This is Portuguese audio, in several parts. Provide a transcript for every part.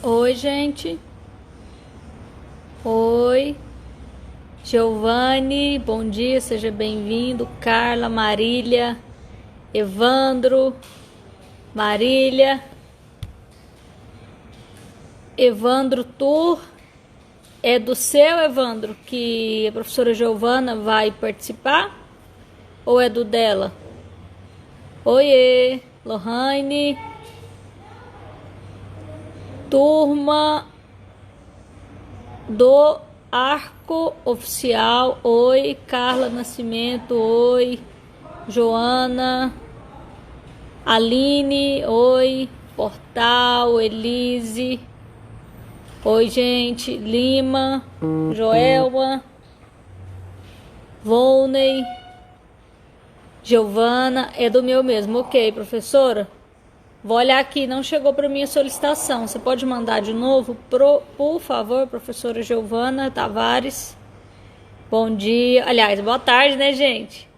Oi, gente. Oi, Giovanni, bom dia, seja bem-vindo. Carla, Marília, Evandro, Marília, Evandro Tur. É do seu, Evandro, que a professora Giovana vai participar? Ou é do dela? Oiê, Lohane, turma do Arco Oficial. Oi, Carla Nascimento. Oi, Joana, Aline. Oi, Portal, Elise. Oi, gente. Lima, Joelma, Volney, Giovana. É do meu mesmo. Ok, professora. Vou olhar aqui, não chegou para minha solicitação. Você pode mandar de novo, por favor, professora Giovana Tavares. Bom dia. Aliás, boa tarde, né, gente?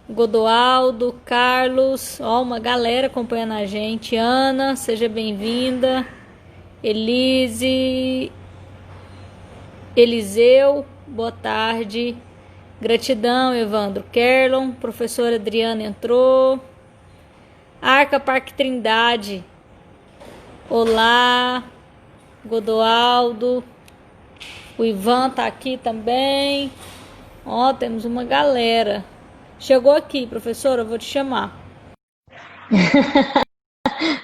Godoaldo, Carlos, ó, uma galera acompanhando a gente. Ana, seja bem-vinda. Elise, Eliseu, boa tarde. Gratidão, Evandro. Kerlon, professora Adriana entrou. Arca Parque Trindade. Olá, Godoaldo. O Ivan tá aqui também. Ó, temos uma galera. Chegou aqui, professora, eu vou te chamar.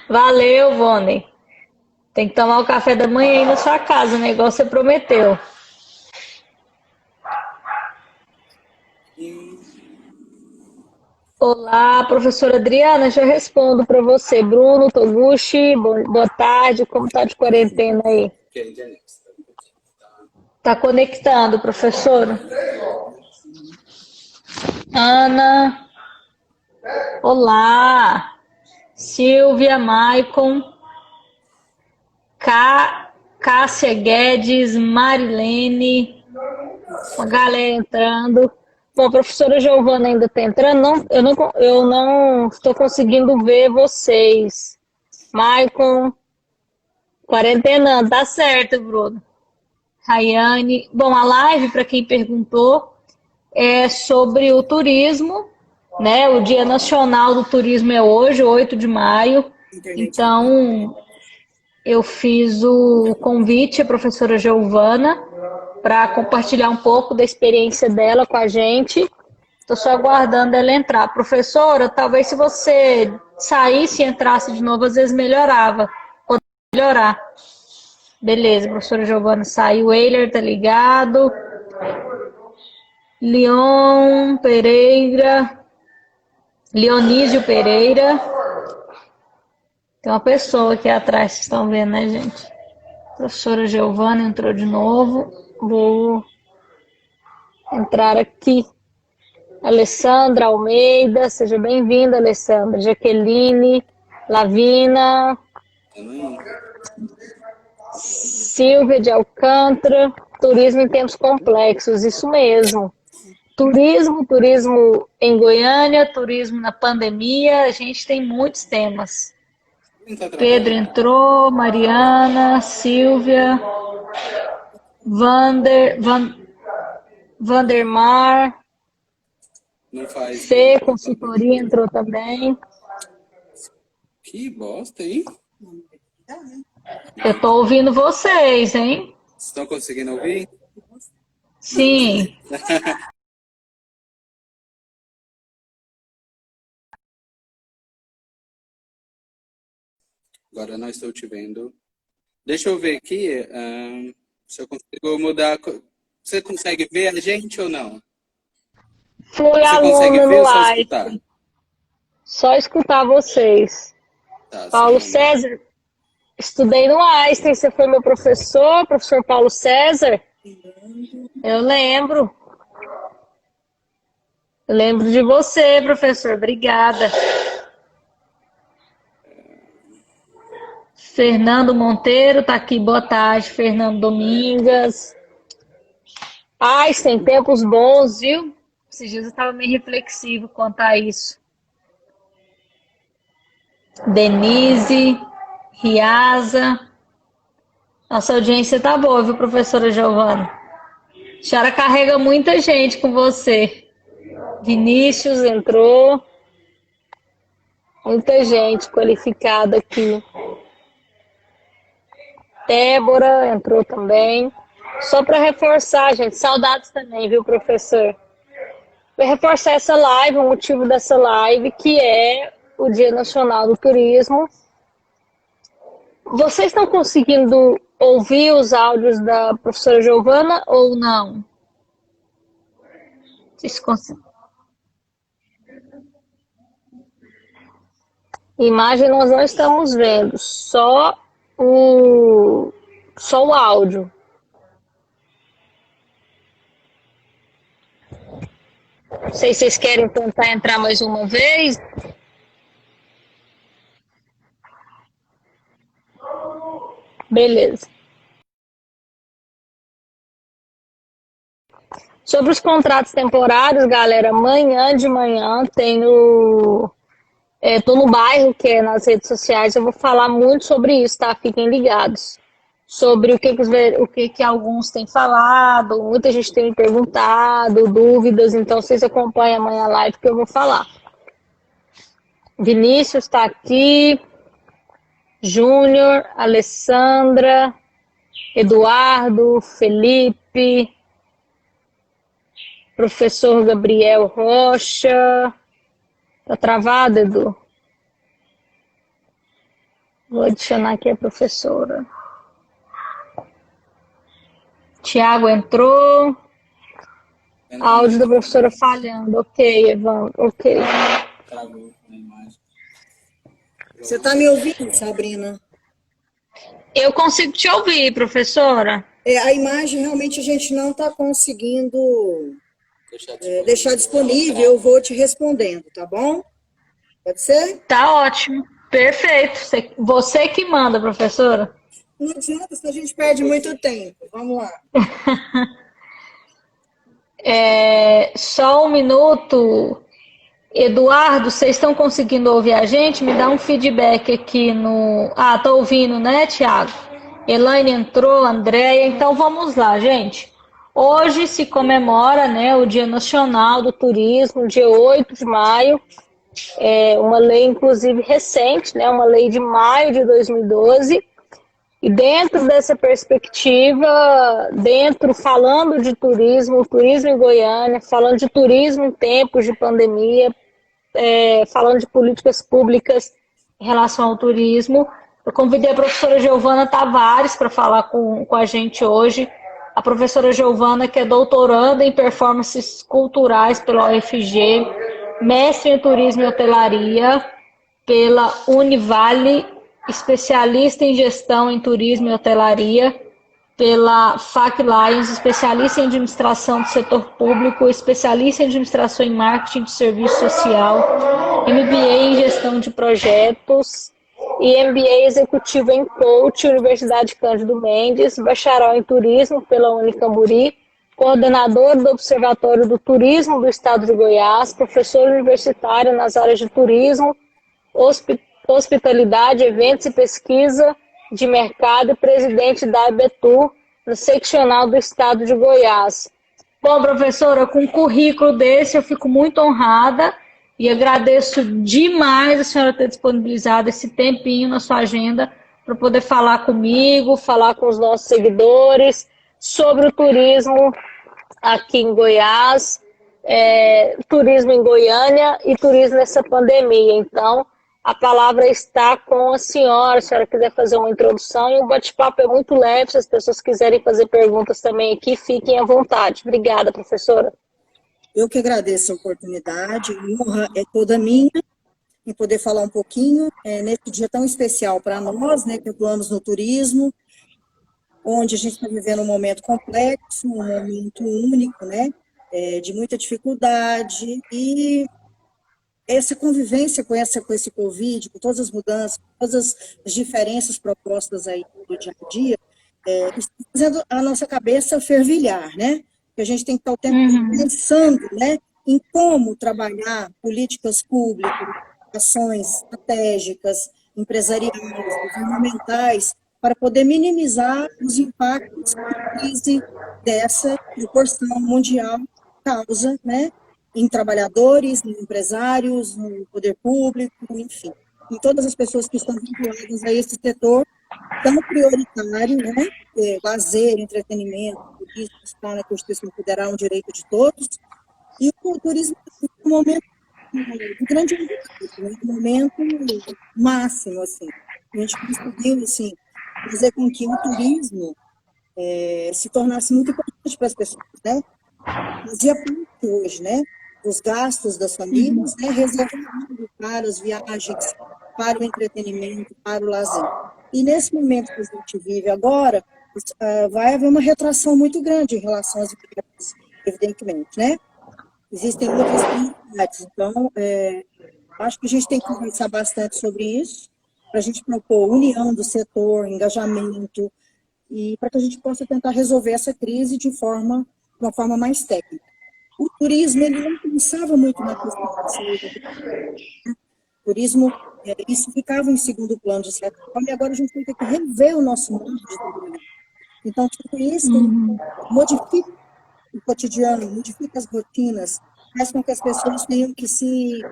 Valeu, Vone. Tem que tomar o café da manhã aí na sua casa, o negócio você prometeu. Olá, professora Adriana, já respondo para você. Bruno, Toguchi, boa tarde, como tá de quarentena aí? Tá conectando, professora? Ana, olá. Silvia, Maicon, Cássia Guedes, Marilene, uma galera entrando. Bom, a professora Giovana ainda está entrando. Não, eu não estou conseguindo ver vocês. Maicon, quarentena, tá certo, Bruno. Rayane. Bom, a live, para quem perguntou, é sobre o turismo, né? O Dia Nacional do Turismo é hoje, 8 de maio. Então, eu fiz o convite à professora Giovana para compartilhar um pouco da experiência dela com a gente. Estou só aguardando ela entrar. Professora, talvez se você saísse e entrasse de novo, às vezes melhorava. Pode melhorar. Beleza, professora Giovana saiu. O Eiler tá ligado. Leon Pereira. Leonísio Pereira. Tem uma pessoa aqui atrás, vocês estão vendo, né, gente? A professora Giovana entrou de novo. Vou entrar aqui. Alessandra Almeida, seja bem-vinda, Alessandra. Jaqueline, Lavina, Silvia de Alcântara. Turismo em tempos complexos, isso mesmo. Turismo em Goiânia, turismo na pandemia, a gente tem muitos temas. Pedro entrou, Mariana, Silvia, Vandermar, Fê, consultoria entrou também. Que bosta, hein? Eu tô ouvindo vocês, hein? Estão conseguindo ouvir? Sim. Agora não estou te vendo. Deixa eu ver aqui se eu consigo mudar. Você consegue ver a gente ou não? Fui Você consegue aluna ver no ou só escutar? Einstein. Só escutar vocês. Tá, só um Paulo momento. César, estudei no Einstein. Você foi meu professor, professor Paulo César? Eu lembro. Eu lembro de você, professor. Obrigada. Fernando Monteiro tá aqui. Boa tarde, Fernando Domingas. Einstein, tempos bons, viu? Esses dias eu estava meio reflexivo quanto a isso. Denise, Riasa, Nossa audiência tá boa, viu, professora Giovana? A senhora carrega muita gente com você. Vinícius entrou, muita gente qualificada aqui. Débora entrou também. Só para reforçar, gente, saudades também, viu, professor? Para reforçar essa live, o motivo dessa live, que é o Dia Nacional do Turismo. Vocês estão conseguindo ouvir os áudios da professora Giovana ou não? Imagem nós não estamos vendo, só o áudio. Não sei se vocês querem tentar entrar mais uma vez. Beleza. Sobre os contratos temporários, galera, amanhã de manhã tem o... Tô no bairro, que é nas redes sociais, eu vou falar muito sobre isso, tá? Fiquem ligados. Sobre o que alguns têm falado, muita gente tem me perguntado, dúvidas, então vocês acompanhem amanhã a live que eu vou falar. Vinícius está aqui, Júnior, Alessandra, Eduardo, Felipe, professor Gabriel Rocha. Tá travado, Edu? Vou adicionar aqui a professora. Tiago entrou. Áudio da professora falhando. Ok, Evandro. Ok. Travou na imagem. Você está me ouvindo, Sabrina? Eu consigo te ouvir, professora. A imagem realmente a gente não está conseguindo deixar disponível. Eu vou te respondendo, tá bom? Pode ser? Tá ótimo. Perfeito. Você que manda, professora. Não adianta, se a gente perde muito tempo. Vamos lá. Só um minuto. Eduardo, vocês estão conseguindo ouvir a gente? Me dá um feedback aqui no... Ah, tá ouvindo, né, Tiago? Elaine entrou, Andréia. Então vamos lá, gente. Hoje se comemora, né, o Dia Nacional do Turismo, dia 8 de maio. É uma lei, inclusive, recente, né, uma lei de maio de 2012. E dentro dessa perspectiva, falando de turismo em Goiânia, falando de turismo em tempos de pandemia, falando de políticas públicas em relação ao turismo, eu convidei a professora Giovana Tavares para falar com a gente hoje. A professora Giovana, que é doutoranda em performances culturais pela UFG, mestre em turismo e hotelaria pela Univale, especialista em gestão em turismo e hotelaria pela FAC Lions, especialista em administração do setor público, especialista em administração e marketing de serviço social, MBA em gestão de projetos e MBA executivo em coach, Universidade Cândido Mendes, bacharel em turismo pela Unicamburi, coordenador do Observatório do Turismo do Estado de Goiás, professor universitário nas áreas de turismo, hospitalidade, eventos e pesquisa de mercado e presidente da ABETU, no seccional do Estado de Goiás. Bom, professora, com um currículo desse eu fico muito honrada e agradeço demais a senhora ter disponibilizado esse tempinho na sua agenda para poder falar comigo, falar com os nossos seguidores sobre o turismo aqui em Goiás, turismo em Goiânia e turismo nessa pandemia. Então, a palavra está com a senhora, se a senhora quiser fazer uma introdução, e o bate-papo é muito leve, se as pessoas quiserem fazer perguntas também aqui, fiquem à vontade. Obrigada, professora. Eu que agradeço a oportunidade, a honra é toda minha em poder falar um pouquinho nesse dia tão especial para nós, né, que atuamos no turismo, onde a gente está vivendo um momento complexo, um momento único, né, de muita dificuldade, e essa convivência com esse Covid, com todas as mudanças, todas as diferenças propostas aí do dia a dia, está fazendo a nossa cabeça fervilhar, né? Que a gente tem que estar o tempo pensando, né, em como trabalhar políticas públicas, ações estratégicas, empresariais, governamentais, para poder minimizar os impactos que a crise dessa proporção mundial causa, né, em trabalhadores, em empresários, no poder público, enfim, em todas as pessoas que estão vinculadas a esse setor tão prioritário, né, lazer, entretenimento, turismo, está na Constituição Federal, um direito de todos, e o turismo é um momento de grande né, um momento máximo, assim. A gente conseguiu, assim, fazer com que o turismo se tornasse muito importante para as pessoas, né? Fazia parte hoje, né? Dos gastos das famílias, né? Reservado para as viagens, para o entretenimento, para o lazer. E nesse momento que a gente vive agora, vai haver uma retração muito grande em relação às viagens, evidentemente, né? Existem outras prioridades. Então, acho que a gente tem que conversar bastante sobre isso, para a gente propor união do setor, engajamento, e para que a gente possa tentar resolver essa crise de uma forma mais técnica. O turismo, ele não pensava muito na questão da saúde. O turismo, isso ficava em segundo plano, de certa forma, e agora a gente tem que rever o nosso modo de trabalhar. Então, tudo isso modifica o cotidiano, modifica as rotinas, faz com que as pessoas tenham que se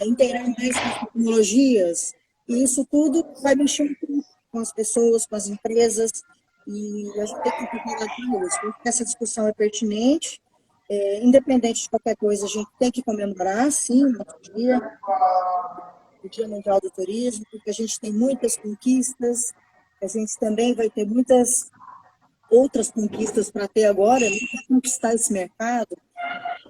inteirar mais com as tecnologias, e isso tudo vai mexer com as pessoas, com as empresas, e a gente tem que preparar para isso. Essa discussão é pertinente, independente de qualquer coisa, a gente tem que comemorar, sim, o nosso dia, o Dia Mundial do Turismo, porque a gente tem muitas conquistas, a gente também vai ter muitas outras conquistas para ter agora, né, para conquistar esse mercado,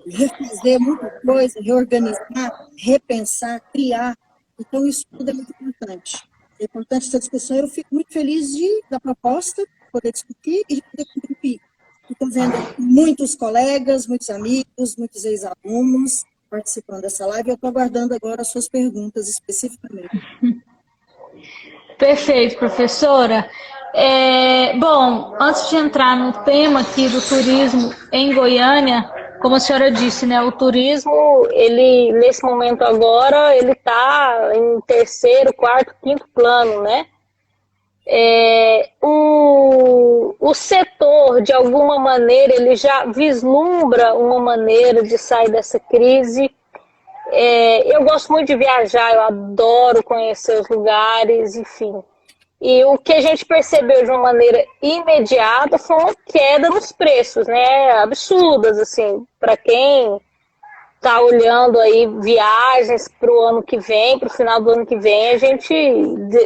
refazer muita coisa, reorganizar, repensar, criar. Então, isso tudo é muito importante. É importante essa discussão. Eu fico muito feliz da proposta, poder discutir e de poder contribuir. Estou vendo muitos colegas, muitos amigos, muitos ex-alunos participando dessa live. Eu estou aguardando agora as suas perguntas especificamente. Perfeito, professora. Bom, antes de entrar no tema aqui do turismo em Goiânia, como a senhora disse, né, o turismo, ele nesse momento agora, ele está em terceiro, quarto, quinto plano, né? O setor, de alguma maneira, ele já vislumbra uma maneira de sair dessa crise. Eu gosto muito de viajar, eu adoro conhecer os lugares, enfim. E o que a gente percebeu de uma maneira imediata foi uma queda nos preços, né? Absurdas, assim, para quem está olhando aí viagens para o ano que vem, para o final do ano que vem, a gente,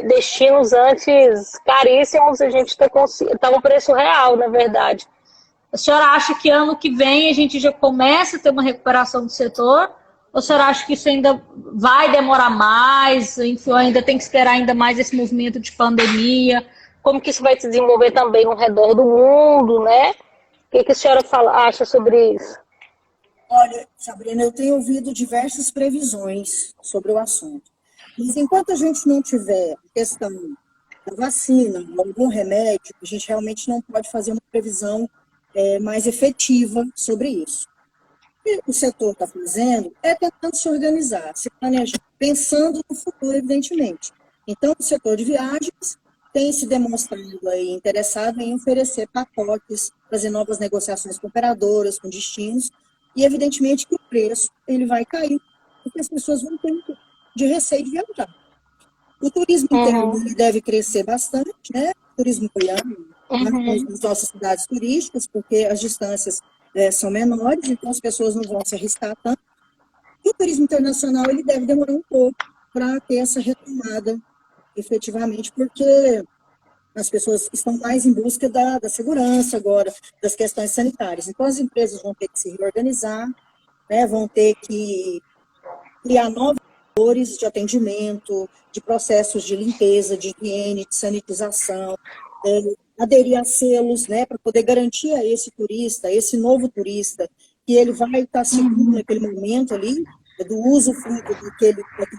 destinos antes caríssimos, a gente tá um preço real, na verdade. A senhora acha que ano que vem a gente já começa a ter uma recuperação do setor? Ou a senhora acha que isso ainda vai demorar mais? Enfim, ainda tem que esperar ainda mais esse movimento de pandemia? Como que isso vai se desenvolver também ao redor do mundo, né? O que a senhora acha sobre isso? Olha, Sabrina, eu tenho ouvido diversas previsões sobre o assunto. Mas enquanto a gente não tiver a questão da vacina, algum remédio, a gente realmente não pode fazer uma previsão mais efetiva sobre isso. O que o setor está fazendo é tentando se organizar, se planejar, pensando no futuro, evidentemente. Então, o setor de viagens tem se demonstrado aí interessado em oferecer pacotes, fazer novas negociações com operadoras, com destinos, e evidentemente que o preço ele vai cair, porque as pessoas vão ter de receio de viajar. O turismo interno ele deve crescer bastante, né? O turismo goiano, nas nossas cidades turísticas, porque as distâncias são menores, então as pessoas não vão se arriscar tanto. E o turismo internacional ele deve demorar um pouco para ter essa retomada, efetivamente, porque as pessoas estão mais em busca da segurança agora, das questões sanitárias. Então, as empresas vão ter que se reorganizar, né, vão ter que criar novos setores de atendimento, de processos de limpeza, de higiene, de sanitização, aderir a selos, né, para poder garantir a esse turista, esse novo turista, que ele vai estar seguro naquele momento ali, do usufruto do que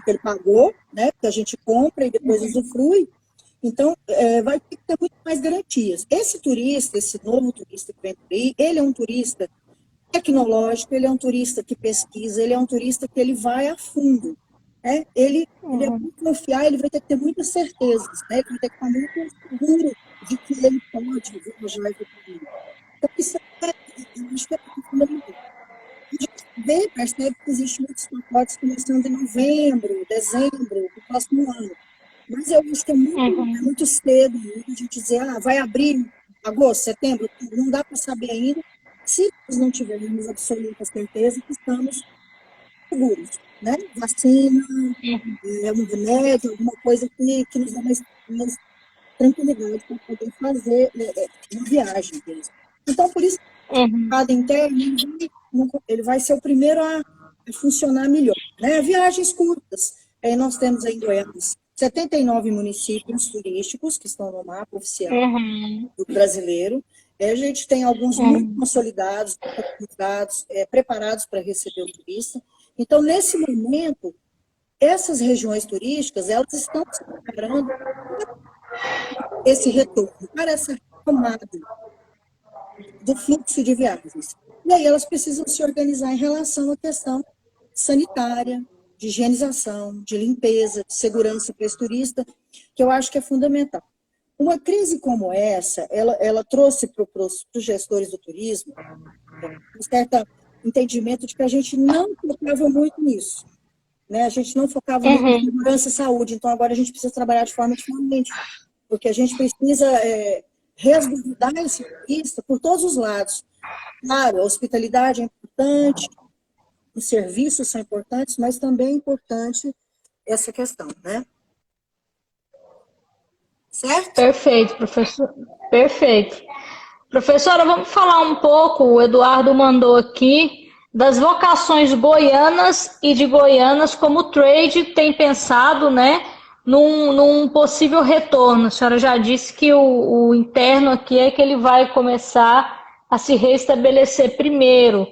ele pagou, né, que a gente compra e depois usufrui. Então, vai ter que ter muito mais garantias. Esse turista, esse novo turista que vem por aí, ele é um turista tecnológico, ele é um turista que pesquisa, ele é um turista que ele vai a fundo. Ele é muito confiar, ele vai ter que ter muitas certezas, né? Ele vai ter que estar muito seguro de que ele pode viajar e vir. Então, isso eu acho que é fundamental. A gente vê, percebe que existem muitos pacotes começando em novembro, dezembro, do próximo ano. Mas eu acho que é muito cedo a gente dizer, vai abrir agosto, setembro, não dá para saber ainda, se nós não tivermos absoluta certeza que estamos seguros, né? Vacina, um remédio, alguma coisa que nos dá mais tranquilidade para poder fazer uma viagem mesmo. Então, por isso, cada interno, ele vai ser o primeiro a funcionar melhor. Né? Viagens curtas. Nós temos aí em Goiás 79 municípios turísticos que estão no mapa oficial do brasileiro. A gente tem alguns muito consolidados, preparados para receber o turista. Então, nesse momento, essas regiões turísticas, elas estão se preparando para esse retorno, para essa retomada do fluxo de viagens. E aí elas precisam se organizar em relação à questão sanitária, de higienização, de limpeza, de segurança para esse turista, que eu acho que é fundamental. Uma crise como essa, ela trouxe para os gestores do turismo um certo entendimento de que a gente não focava muito nisso. Né? A gente não focava muito em segurança e saúde, então agora a gente precisa trabalhar de forma diferente, porque a gente precisa resguardar esse turista por todos os lados. Claro, a hospitalidade é importante, os serviços são importantes, mas também é importante essa questão, né? Certo? Perfeito, professor. Perfeito. Professora, vamos falar um pouco, o Eduardo mandou aqui, das vocações goianas e de goianas, como o trade tem pensado, né, num possível retorno. A senhora já disse que o interno aqui é que ele vai começar a se restabelecer primeiro,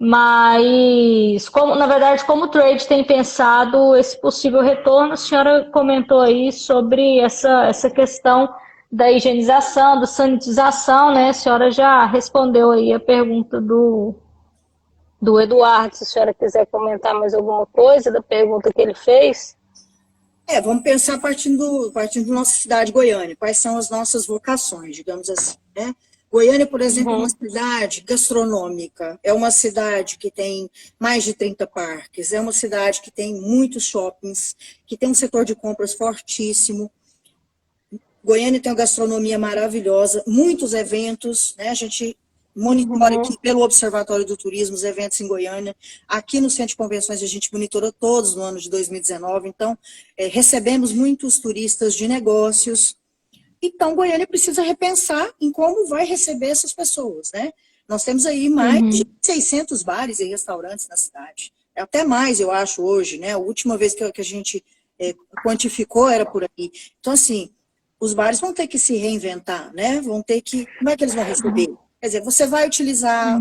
mas, na verdade, como o trade tem pensado esse possível retorno, a senhora comentou aí sobre essa questão da higienização, da sanitização, né? A senhora já respondeu aí a pergunta do Eduardo, se a senhora quiser comentar mais alguma coisa da pergunta que ele fez. Vamos pensar partindo da nossa cidade, Goiânia, quais são as nossas vocações, digamos assim, né? Goiânia, por exemplo, é uma cidade gastronômica, é uma cidade que tem mais de 30 parques, é uma cidade que tem muitos shoppings, que tem um setor de compras fortíssimo. Goiânia tem uma gastronomia maravilhosa, muitos eventos, né? A gente monitora aqui pelo Observatório do Turismo os eventos em Goiânia. Aqui no Centro de Convenções a gente monitorou todos no ano de 2019, então recebemos muitos turistas de negócios. Então, Goiânia precisa repensar em como vai receber essas pessoas, né? Nós temos aí mais de 600 bares e restaurantes na cidade. Até mais, eu acho, hoje, né? A última vez que a gente quantificou era por aí. Então, assim, os bares vão ter que se reinventar, né? Vão ter que... Como é que eles vão receber? Quer dizer, você vai utilizar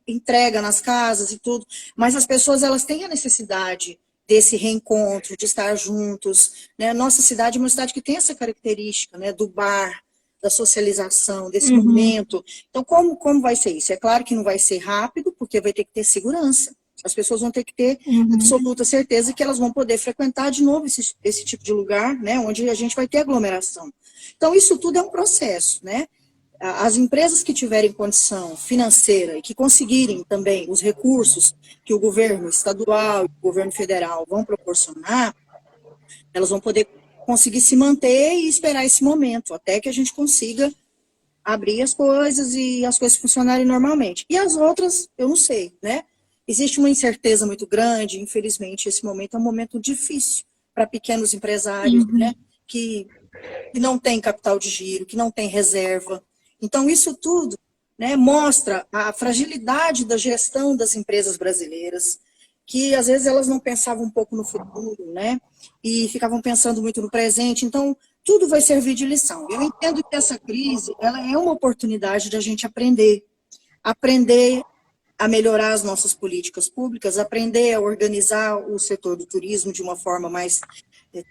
entrega nas casas e tudo, mas as pessoas, elas têm a necessidade desse reencontro, de estar juntos, né? Nossa cidade é uma cidade que tem essa característica, né? Do bar, da socialização, desse momento. Então, como vai ser isso? É claro que não vai ser rápido, porque vai ter que ter segurança. As pessoas vão ter que ter absoluta certeza que elas vão poder frequentar de novo esse tipo de lugar, né? Onde a gente vai ter aglomeração. Então, isso tudo é um processo, né? As empresas que tiverem condição financeira e que conseguirem também os recursos que o governo estadual e o governo federal vão proporcionar, elas vão poder conseguir se manter e esperar esse momento, até que a gente consiga abrir as coisas e as coisas funcionarem normalmente. E as outras, eu não sei, né? Existe uma incerteza muito grande, infelizmente, esse momento é um momento difícil para pequenos empresários, né? Que não tem capital de giro, que não tem reserva. Então, isso tudo, né, mostra a fragilidade da gestão das empresas brasileiras, que às vezes elas não pensavam um pouco no futuro, né, e ficavam pensando muito no presente. Então, tudo vai servir de lição. Eu entendo que essa crise, ela é uma oportunidade de a gente aprender a melhorar as nossas políticas públicas, aprender a organizar o setor do turismo de uma forma mais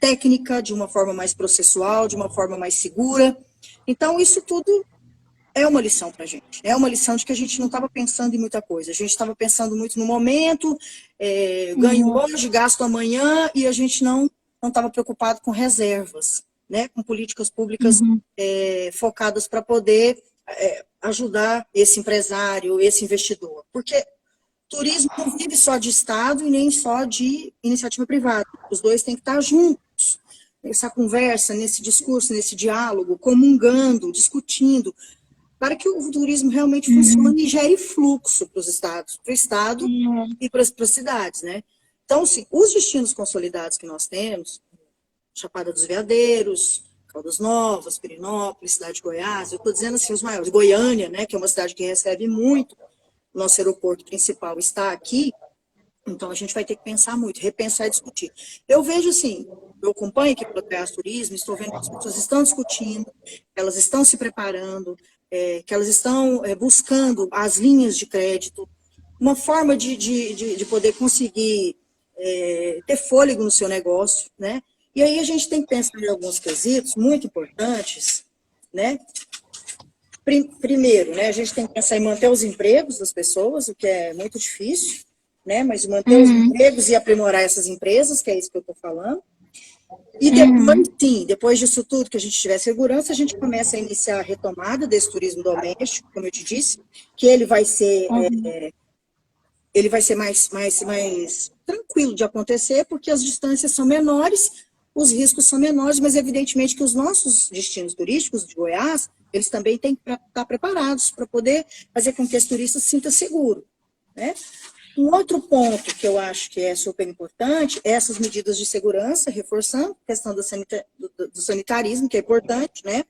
técnica, de uma forma mais processual, de uma forma mais segura. Então, isso tudo é uma lição para a gente. É uma lição de que a gente não estava pensando em muita coisa. A gente estava pensando muito no momento, ganho hoje, gasto amanhã, e a gente não estava preocupado com reservas, né? Com políticas públicas focadas para poder ajudar esse empresário, esse investidor. Porque turismo não vive só de Estado e nem só de iniciativa privada. Os dois têm que estar juntos. Nessa conversa, nesse discurso, nesse diálogo, comungando, discutindo, para que o turismo realmente funcione e gere fluxo para os estados, para o estado e para as cidades, né? Então, assim, os destinos consolidados que nós temos, Chapada dos Veadeiros, Caldas Novas, Pirenópolis, cidade de Goiás, eu estou dizendo assim, os maiores, Goiânia, né, que é uma cidade que recebe muito, nosso aeroporto principal está aqui, então a gente vai ter que pensar muito, repensar e discutir. Eu vejo assim, eu acompanho aqui pelo Goiás Turismo, estou vendo que as pessoas estão discutindo, elas estão se preparando, que elas estão buscando as linhas de crédito, uma forma de poder conseguir ter fôlego no seu negócio, né? E aí a gente tem que pensar em alguns quesitos muito importantes, né? Primeiro, né, a gente tem que pensar em manter os empregos das pessoas, o que é muito difícil, né? Mas manter os empregos e aprimorar essas empresas, que é isso que eu estou falando. E depois, sim, depois disso tudo, que a gente tiver segurança, a gente começa a iniciar a retomada desse turismo doméstico, como eu te disse, que ele vai ser, mais tranquilo de acontecer, porque as distâncias são menores, os riscos são menores, mas evidentemente que os nossos destinos turísticos de Goiás, eles também têm que estar preparados para poder fazer com que esse turista se sinta seguro, né? Um outro ponto que eu acho que é super importante é essas medidas de segurança, reforçando a questão do sanitarismo, que é importante, né?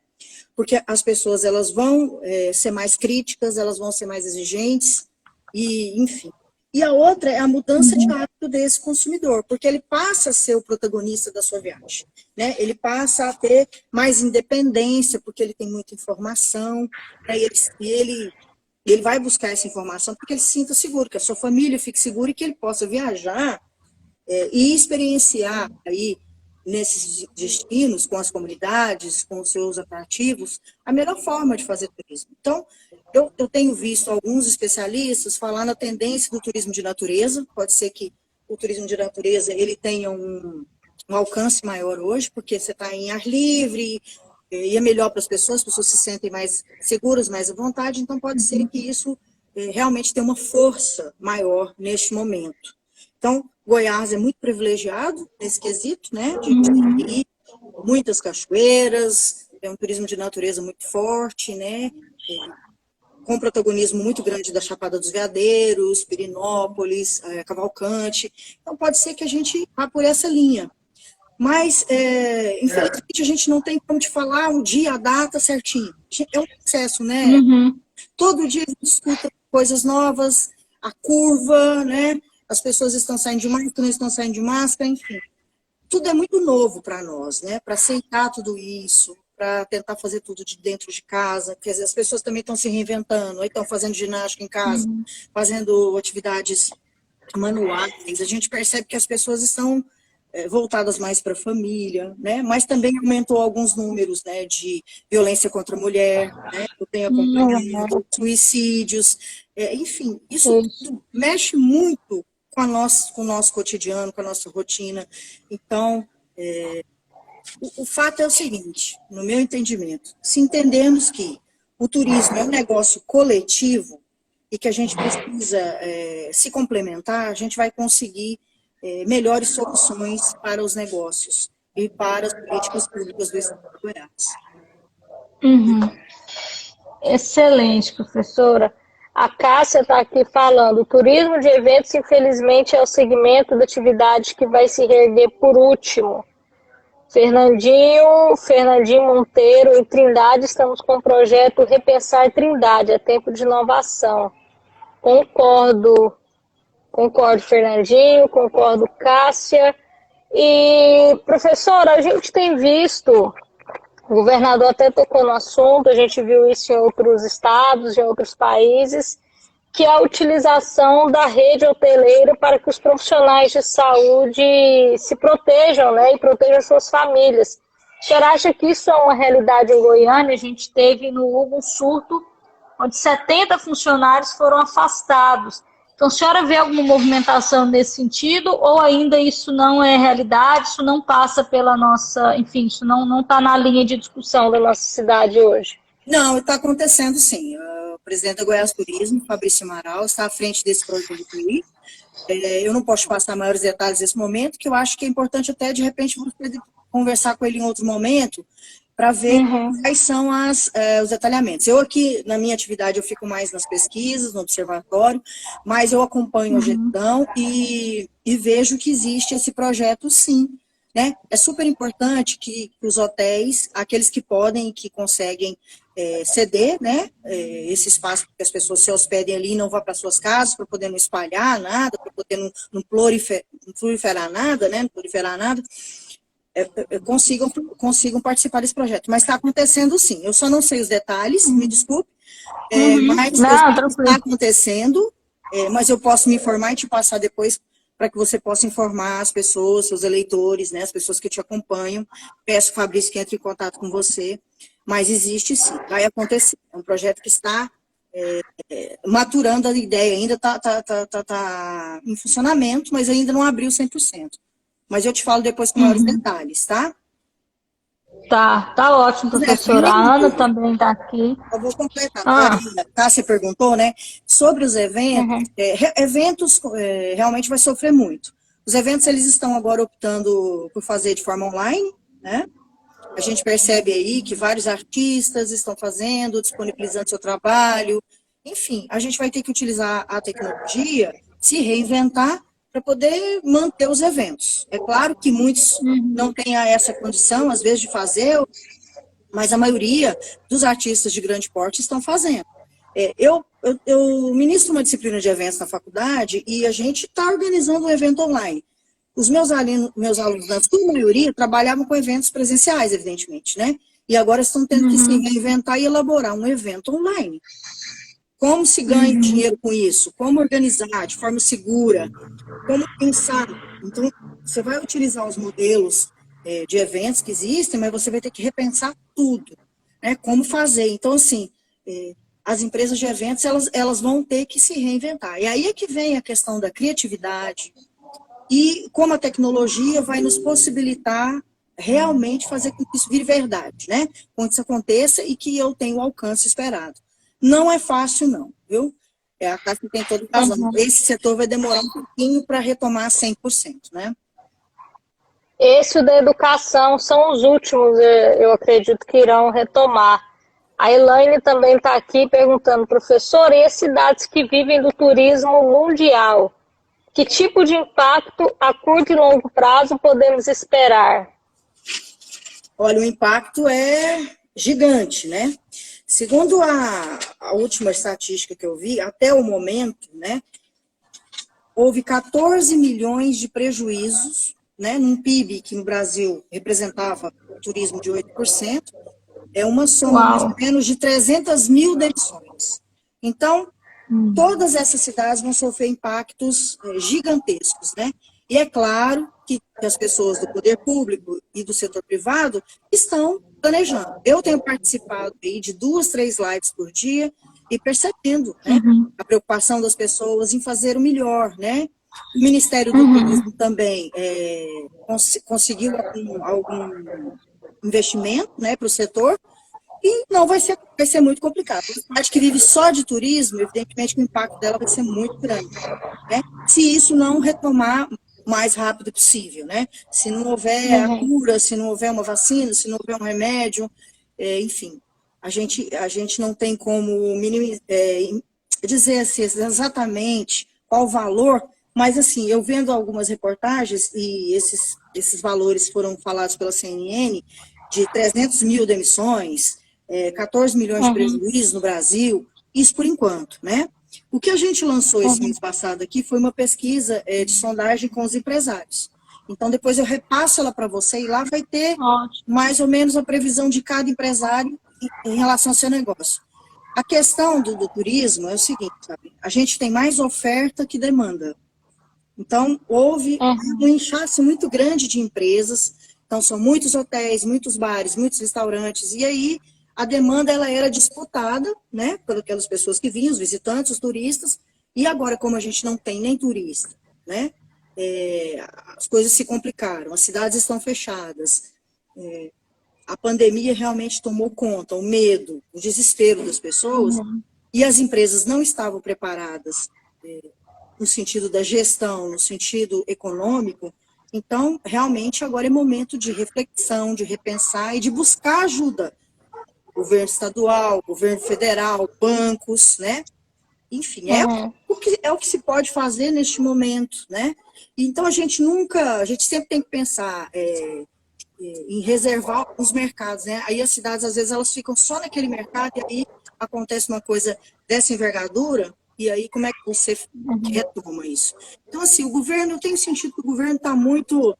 Porque as pessoas elas vão ser mais críticas, elas vão ser mais exigentes, e enfim. E a outra é a mudança de hábito desse consumidor, porque ele passa a ser o protagonista da sua viagem, né? Ele passa a ter mais independência, porque ele tem muita informação, né? Ele vai buscar essa informação porque ele se sinta seguro, que a sua família fique segura e que ele possa viajar e experienciar aí nesses destinos, com as comunidades, com os seus atrativos, a melhor forma de fazer turismo. Então, eu tenho visto alguns especialistas falar na tendência do turismo de natureza, pode ser que o turismo de natureza ele tenha um alcance maior hoje, porque você está em ar livre, e é melhor para as pessoas se sentem mais seguras, mais à vontade, então pode ser que isso realmente tenha uma força maior neste momento. Então, Goiás é muito privilegiado nesse quesito, né, de ter muitas cachoeiras, é um turismo de natureza muito forte, né, com protagonismo muito grande da Chapada dos Veadeiros, Pirenópolis, Cavalcante, então pode ser que a gente vá por essa linha. Mas, infelizmente, a gente não tem como te falar o dia, a data certinho. É um processo, né? Todo dia a gente escuta coisas novas, a curva, né? As pessoas estão saindo de máscara, não estão saindo de máscara, enfim. Tudo é muito novo para nós, né? Para aceitar tudo isso, para tentar fazer tudo de dentro de casa, porque as pessoas também estão se reinventando, aí estão fazendo ginástica em casa, fazendo atividades manuais. A gente percebe que as pessoas estão voltadas mais para a família, né? Mas também aumentou alguns números, né, de violência contra a mulher, né? Eu tenho acompanhado suicídios, enfim, isso tudo mexe muito com o nosso cotidiano, com a nossa rotina. Então, o fato é o seguinte, no meu entendimento, se entendermos que o turismo é um negócio coletivo e que a gente precisa se complementar, a gente vai conseguir melhores soluções para os negócios e para as políticas públicas do Estado de Goiás. Excelente, professora. A Cássia está aqui falando, o turismo de eventos, infelizmente, é o segmento da atividade que vai se reerguer por último. Fernandinho Monteiro, em Trindade, estamos com o projeto Repensar Trindade, é tempo de inovação. Concordo, Fernandinho, concordo, Cássia. E, professora, a gente tem visto, o governador até tocou no assunto, a gente viu isso em outros estados, em outros países, que é a utilização da rede hoteleira para que os profissionais de saúde se protejam, né, e protejam suas famílias. A senhora acha que isso é uma realidade em Goiânia? A gente teve no Hugo um surto onde 70 funcionários foram afastados. Então, a senhora vê alguma movimentação nesse sentido ou ainda isso não é realidade, isso não passa pela nossa, enfim, isso não está na linha de discussão da nossa cidade hoje? Não, está acontecendo sim. O presidente da Goiás Turismo, Fabrício Amaral, está à frente desse projeto aí. Eu não posso passar maiores detalhes nesse momento, que eu acho que é importante até, de repente, você conversar com ele em outro momento, para ver quais são os detalhamentos. Eu aqui, na minha atividade, eu fico mais nas pesquisas, no observatório, mas eu acompanho a gestão e vejo que existe esse projeto, sim. Né? É super importante que os hotéis, aqueles que podem e que conseguem ceder, né, esse espaço para que as pessoas se hospedem ali e não vá para suas casas, para poder não espalhar nada, para poder não proliferar nada, né, não proliferar nada, consigam participar desse projeto. Mas está acontecendo sim. Eu só não sei os detalhes, me desculpe, mas está acontecendo, mas eu posso me informar e te passar depois para que você possa informar as pessoas, seus eleitores, né, as pessoas que te acompanham. Peço, Fabrício, que entre em contato com você. Mas existe sim, vai acontecer. É um projeto que está maturando a ideia, ainda está em funcionamento, mas ainda não abriu 100%. Mas eu te falo depois com maiores detalhes, tá? Tá ótimo, professora. A Ana também está aqui. Eu vou completar. A Cássia perguntou, né? Sobre os eventos, eventos realmente vai sofrer muito. Os eventos, eles estão agora optando por fazer de forma online, né? A gente percebe aí que vários artistas estão fazendo, disponibilizando seu trabalho. Enfim, a gente vai ter que utilizar a tecnologia, se reinventar para poder manter os eventos. É claro que muitos não têm essa condição, às vezes, de fazer, mas a maioria dos artistas de grande porte estão fazendo. Eu ministro uma disciplina de eventos na faculdade e a gente está organizando um evento online. Os meus alunos, na sua maioria, trabalhavam com eventos presenciais, evidentemente, né? E agora estão tendo que se reinventar e elaborar um evento online. Como se ganha dinheiro com isso? Como organizar de forma segura? Como pensar? Então, você vai utilizar os modelos de eventos que existem, mas você vai ter que repensar tudo, né? Como fazer. Então, assim, as empresas de eventos, elas vão ter que se reinventar. E aí é que vem a questão da criatividade, e como a tecnologia vai nos possibilitar realmente fazer com que isso vire verdade, né? Com que isso aconteça e que eu tenha o alcance esperado. Não é fácil, não, viu? A Cássia tem toda razão. Esse setor vai demorar um pouquinho para retomar 100%, né? Esse da educação são os últimos, eu acredito que irão retomar. A Elaine também está aqui perguntando, professor, e as cidades que vivem do turismo mundial? Que tipo de impacto a curto e longo prazo podemos esperar? Olha, o impacto é gigante, né? Segundo a última estatística que eu vi, até o momento, né, houve 14 milhões de prejuízos, né, num PIB que no Brasil representava o turismo de 8%, é uma soma mais ou menos de 300 mil demissões. Então, todas essas cidades vão sofrer impactos gigantescos, né? E é claro que as pessoas do poder público e do setor privado estão planejando. Eu tenho participado aí de 2, 3 lives por dia e percebendo, né, a preocupação das pessoas em fazer o melhor, né? O Ministério do Turismo também conseguiu algum investimento, né, para o setor. E não vai ser muito complicado. A cidade que vive só de turismo, evidentemente que o impacto dela vai ser muito grande, né? Se isso não retomar o mais rápido possível, né? Se não houver a cura, se não houver uma vacina, se não houver um remédio, enfim, a gente não tem como dizer assim, exatamente qual o valor, mas assim, eu vendo algumas reportagens, e esses valores foram falados pela CNN, de 300 mil demissões, 14 milhões de prejuízos no Brasil, isso por enquanto, né? O que a gente lançou esse mês passado aqui foi uma pesquisa de sondagem com os empresários. Então, depois eu repasso ela para você e lá vai ter mais ou menos a previsão de cada empresário em relação ao seu negócio. A questão do turismo é o seguinte, sabe? A gente tem mais oferta que demanda. Então, houve um inchaço muito grande de empresas. Então, são muitos hotéis, muitos bares, muitos restaurantes. E aí, a demanda ela era disputada, né, por aquelas pessoas que vinham, os visitantes, os turistas, e agora, como a gente não tem nem turista, né, as coisas se complicaram, as cidades estão fechadas, a pandemia realmente tomou conta, o medo, o desespero das pessoas, e as empresas não estavam preparadas no sentido da gestão, no sentido econômico. Então, realmente, agora é momento de reflexão, de repensar e de buscar ajuda. Governo estadual, governo federal, bancos, né? Enfim, é o que se pode fazer neste momento, né? Então, a gente sempre tem que pensar em reservar os mercados, né? Aí as cidades, às vezes, elas ficam só naquele mercado e aí acontece uma coisa dessa envergadura, e aí como é que você retoma isso? Então, assim, o governo, eu tenho sentido que o governo está muito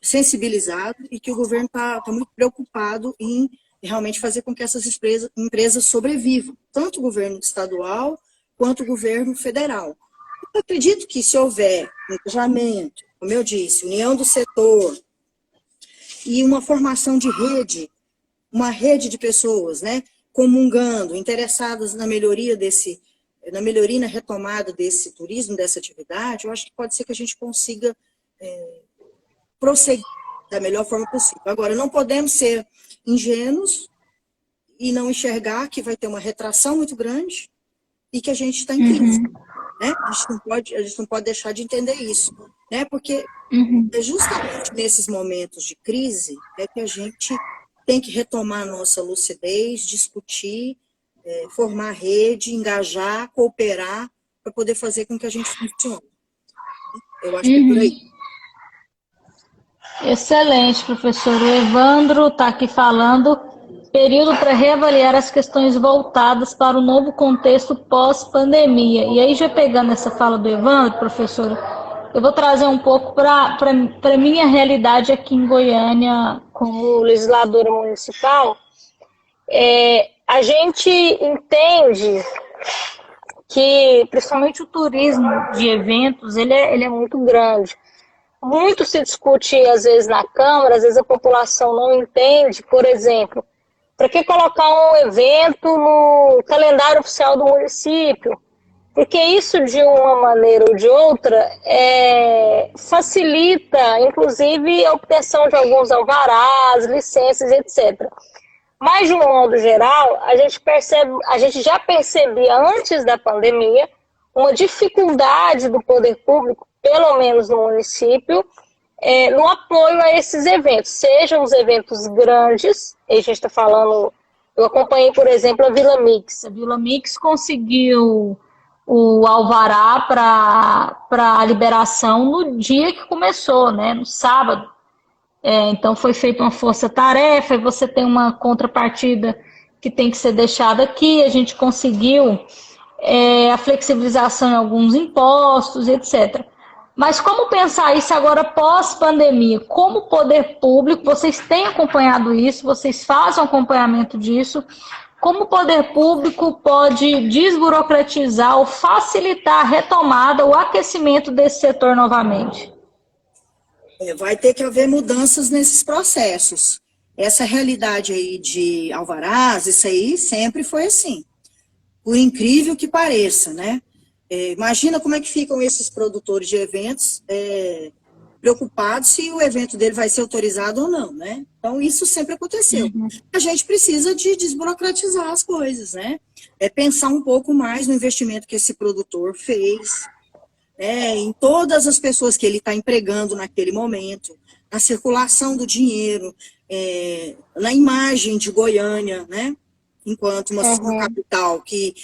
sensibilizado e que o governo está muito preocupado em realmente fazer com que essas empresas sobrevivam, tanto o governo estadual quanto o governo federal. Eu acredito que se houver engajamento, como eu disse, união do setor e uma formação de rede, uma rede de pessoas, né, comungando, interessadas na melhoria e na retomada desse turismo, dessa atividade, eu acho que pode ser que a gente consiga prosseguir da melhor forma possível. Agora, não podemos ser ingênuos e não enxergar que vai ter uma retração muito grande e que a gente está em crise, né? A gente não pode deixar de entender isso, né? Porque é justamente nesses momentos de crise que a gente tem que retomar a nossa lucidez, discutir, formar rede, engajar, cooperar, para poder fazer com que a gente funcione. Eu acho que é por aí. Excelente, professor. O Evandro está aqui falando, período para reavaliar as questões voltadas para o novo contexto pós-pandemia. E aí, já pegando essa fala do Evandro, professora, eu vou trazer um pouco para a minha realidade aqui em Goiânia, como legisladora municipal. A gente entende que, principalmente o turismo de eventos, ele é muito grande. Muito se discute, às vezes, na Câmara, às vezes a população não entende, por exemplo, para que colocar um evento no calendário oficial do município? Porque isso, de uma maneira ou de outra, facilita, inclusive, a obtenção de alguns alvarás, licenças, etc. Mas, de um modo geral, a gente já percebia antes da pandemia uma dificuldade do poder público, pelo menos no município, no apoio a esses eventos, sejam os eventos grandes, a gente está falando, eu acompanhei, por exemplo, a Vila Mix. A Vila Mix conseguiu o alvará para a liberação no dia que começou, né, no sábado. Então foi feita uma força-tarefa, e você tem uma contrapartida que tem que ser deixada aqui, a gente conseguiu a flexibilização em alguns impostos, etc. Mas como pensar isso agora pós-pandemia? Como poder público, vocês têm acompanhado isso, vocês fazem um acompanhamento disso, como o poder público pode desburocratizar ou facilitar a retomada, o aquecimento desse setor novamente? Vai ter que haver mudanças nesses processos. Essa realidade aí de alvarás, isso aí sempre foi assim. Por incrível que pareça, né? Imagina como é que ficam esses produtores de eventos preocupados se o evento dele vai ser autorizado ou não, né? Então, isso sempre aconteceu. A gente precisa de desburocratizar as coisas, né? Pensar um pouco mais no investimento que esse produtor fez, em todas as pessoas que ele está empregando naquele momento, na circulação do dinheiro, na imagem de Goiânia, né? Enquanto uma capital que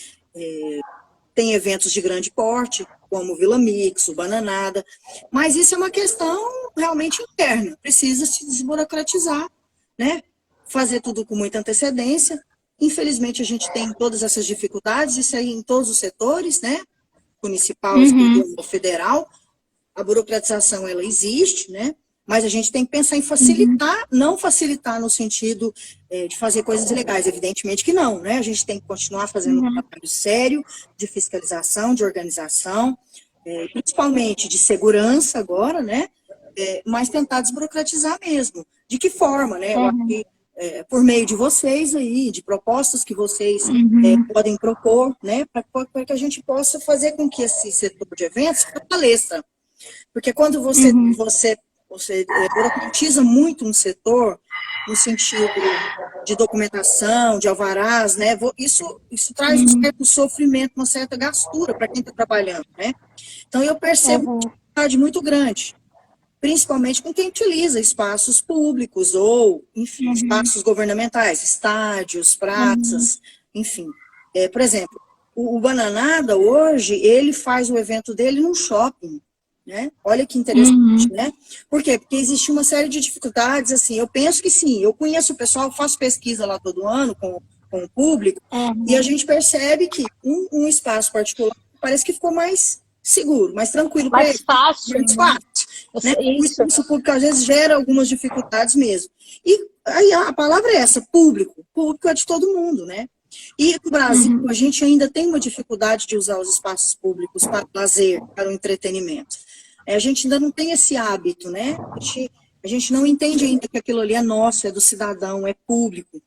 tem eventos de grande porte, como o Vila Mix, o Bananada, mas isso é uma questão realmente interna, precisa se desburocratizar, né? Fazer tudo com muita antecedência. Infelizmente, a gente tem todas essas dificuldades, isso aí em todos os setores, né? Municipal, estadual, federal. A burocratização, ela existe, né? Mas a gente tem que pensar em facilitar, não facilitar no sentido de fazer coisas ilegais, evidentemente que não, né? A gente tem que continuar fazendo um trabalho sério de fiscalização, de organização, principalmente de segurança agora, né? Mas tentar desburocratizar mesmo. De que forma, né? Eu acho que por meio de vocês aí, de propostas que vocês podem propor, né, para que a gente possa fazer com que esse setor de eventos fortaleça. Porque quando você burocratiza muito um setor, no sentido de documentação, de alvarás, né, isso traz um certo sofrimento, uma certa gastura para quem está trabalhando, né. Então, eu percebo uma dificuldade muito grande, principalmente com quem utiliza espaços públicos ou, enfim, espaços governamentais, estádios, praças, enfim. Por exemplo, o Bananada, hoje, ele faz o evento dele num shopping, né? Olha que interessante, né? Por quê? Porque existe uma série de dificuldades, assim, eu penso que sim, eu conheço o pessoal, faço pesquisa lá todo ano com o público, e a gente percebe que um espaço particular parece que ficou mais seguro, mais tranquilo para ele. Mais fácil. Né? Isso. Isso público às vezes gera algumas dificuldades mesmo. E aí a palavra é essa, público. Público é de todo mundo, né? E no Brasil a gente ainda tem uma dificuldade de usar os espaços públicos para o lazer, para o entretenimento. A gente ainda não tem esse hábito, né? A gente não entende ainda que aquilo ali é nosso, é do cidadão, é público.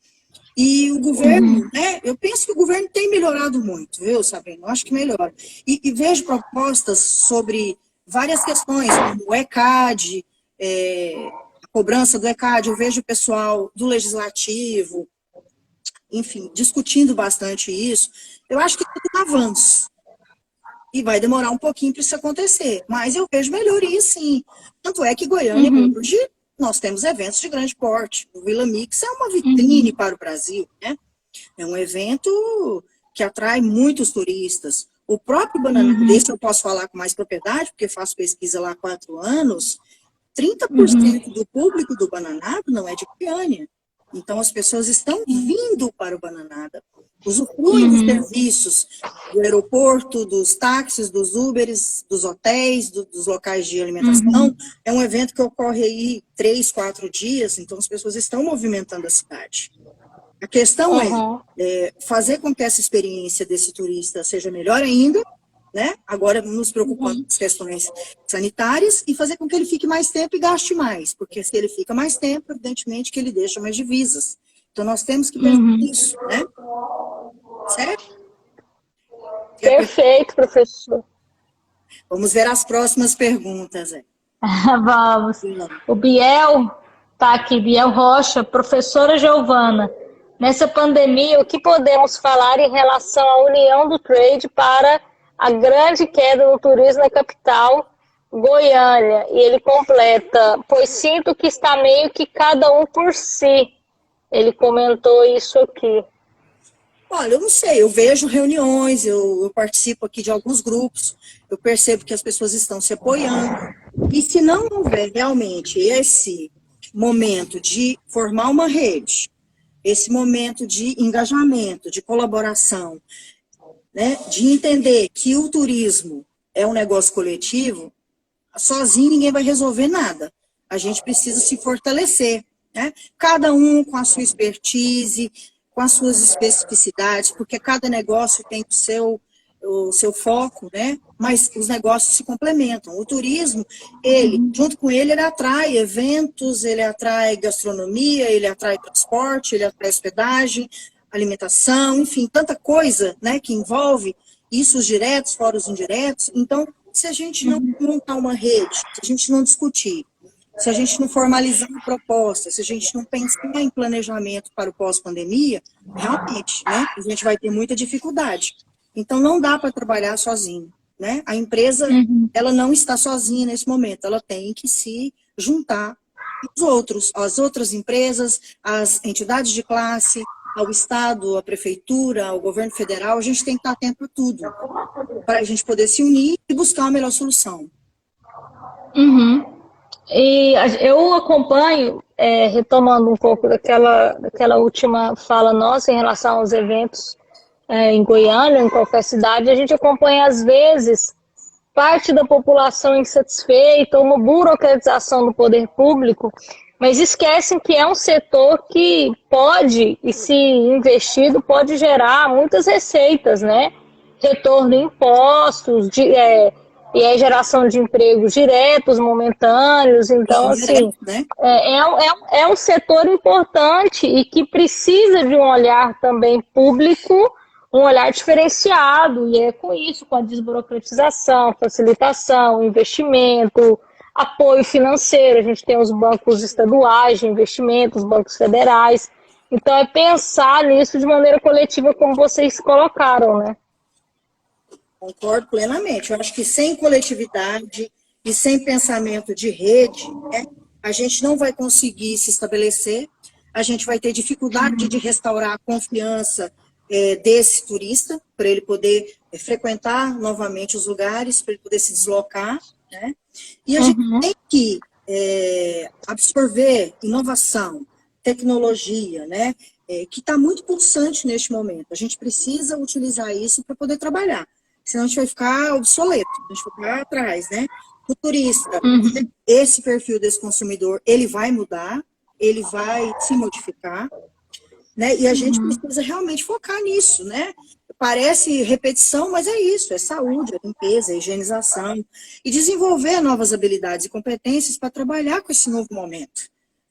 E o governo, né? Eu penso que o governo tem melhorado muito, viu, Sabrina? Eu acho que melhora. E vejo propostas sobre várias questões, como o ECAD, a cobrança do ECAD, eu vejo o pessoal do Legislativo, enfim, discutindo bastante isso. Eu acho que é um avanço. E vai demorar um pouquinho para isso acontecer. Mas eu vejo melhoria, sim. Tanto é que Goiânia, hoje, nós temos eventos de grande porte. O Vila Mix é uma vitrine para o Brasil, né? É um evento que atrai muitos turistas. O próprio Bananada, desse eu posso falar com mais propriedade, porque faço pesquisa lá há 4 anos, 30% do público do Bananada não é de Goiânia. Então, as pessoas estão vindo para o Bananada. Usufruem dos serviços do aeroporto, dos táxis, dos Uberes, dos hotéis, dos locais de alimentação. É um evento que ocorre aí 3, 4 dias, então as pessoas estão movimentando a cidade. A questão é fazer com que essa experiência desse turista seja melhor ainda, né? Agora nos preocupando com as questões sanitárias e fazer com que ele fique mais tempo e gaste mais, porque se ele fica mais tempo, evidentemente que ele deixa mais divisas. Então nós temos que pensar nisso, né? Certo? Perfeito, professor. Vamos ver as próximas perguntas. Vamos. O Biel está aqui, Biel Rocha, professora Giovana. Nessa pandemia, o que podemos falar em relação à união do trade para a grande queda no turismo na capital, Goiânia? E ele completa, pois sinto que está meio que cada um por si. Ele comentou isso aqui. Olha, eu não sei, eu vejo reuniões, eu participo aqui de alguns grupos, eu percebo que as pessoas estão se apoiando. E se não houver realmente esse momento de formar uma rede, esse momento de engajamento, de colaboração, né, de entender que o turismo é um negócio coletivo, sozinho ninguém vai resolver nada. A gente precisa se fortalecer, né? Cada um com a sua expertise, com as suas especificidades, porque cada negócio tem o seu foco, né? Mas os negócios se complementam. O turismo, junto com ele atrai eventos, ele atrai gastronomia, ele atrai transporte, ele atrai hospedagem, alimentação, enfim, tanta coisa, né, que envolve isso, os diretos, fora os indiretos. Então, se a gente não montar uma rede, se a gente não discutir, se a gente não formalizar a proposta, se a gente não pensar em planejamento para o pós-pandemia, realmente, né, a gente vai ter muita dificuldade. Então, não dá para trabalhar sozinho, né? A empresa, ela não está sozinha nesse momento, ela tem que se juntar às outras empresas, às entidades de classe, ao Estado, à Prefeitura, ao governo federal. A gente tem que estar atento a tudo, para a gente poder se unir e buscar uma melhor solução. E eu acompanho, retomando um pouco daquela última fala nossa em relação aos eventos em Goiânia, em qualquer cidade, a gente acompanha, às vezes, parte da população insatisfeita, uma burocratização do poder público, mas esquecem que é um setor que pode, e se investido, pode gerar muitas receitas, né? Retorno de impostos, e é geração de empregos diretos, momentâneos. Então, assim, né? é um setor importante e que precisa de um olhar também público, um olhar diferenciado, e é com isso, com a desburocratização, facilitação, investimento, apoio financeiro. A gente tem os bancos estaduais de investimentos, os bancos federais. Então, é pensar nisso de maneira coletiva, como vocês colocaram, né? Concordo plenamente. Eu acho que sem coletividade e sem pensamento de rede, né, a gente não vai conseguir se estabelecer, a gente vai ter dificuldade de restaurar a confiança desse turista, para ele poder frequentar novamente os lugares, para ele poder se deslocar, né? E a gente tem que absorver inovação, tecnologia, né? Que está muito pulsante neste momento. A gente precisa utilizar isso para poder trabalhar. Senão a gente vai ficar obsoleto, a gente vai ficar atrás, né? O turista, esse perfil desse consumidor, ele vai mudar, ele vai se modificar, né? E a gente precisa realmente focar nisso, né? Parece repetição, mas é isso, é saúde, é limpeza, é higienização, e desenvolver novas habilidades e competências para trabalhar com esse novo momento.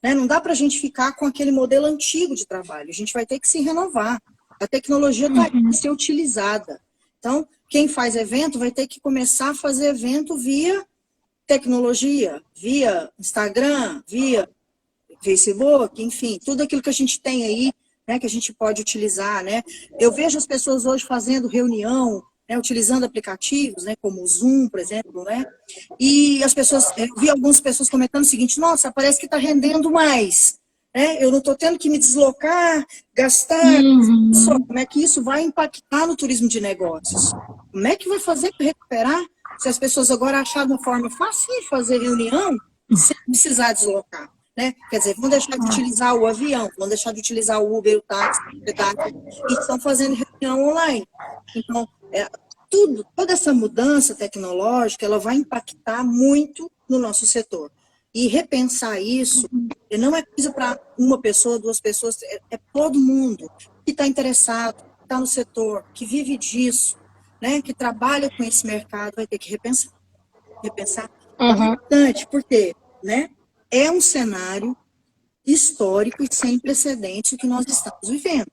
Né? Não dá para a gente ficar com aquele modelo antigo de trabalho, a gente vai ter que se renovar. A tecnologia está aí para ser utilizada. Então, quem faz evento vai ter que começar a fazer evento via tecnologia, via Instagram, via Facebook, enfim, tudo aquilo que a gente tem aí, né, que a gente pode utilizar, né? Eu vejo as pessoas hoje fazendo reunião, né, utilizando aplicativos, né, como o Zoom, por exemplo, né? E as pessoas, eu vi algumas pessoas comentando o seguinte: nossa, parece que está rendendo mais, né? Eu não estou tendo que me deslocar, gastar. Como é que isso vai impactar no turismo de negócios? Como é que vai fazer para recuperar? Se as pessoas agora acharam uma forma fácil de fazer reunião sem precisar deslocar, né? Quer dizer, vão deixar de utilizar o avião, vão deixar de utilizar o Uber, o táxi, e estão fazendo reunião online. Então, toda essa mudança tecnológica, ela vai impactar muito no nosso setor. E repensar isso não é coisa para uma pessoa, duas pessoas, é todo mundo que está interessado, que está no setor, que vive disso, né, que trabalha com esse mercado, vai ter que repensar. Repensar é importante, porque, né, é um cenário histórico e sem precedentes o que nós estamos vivendo.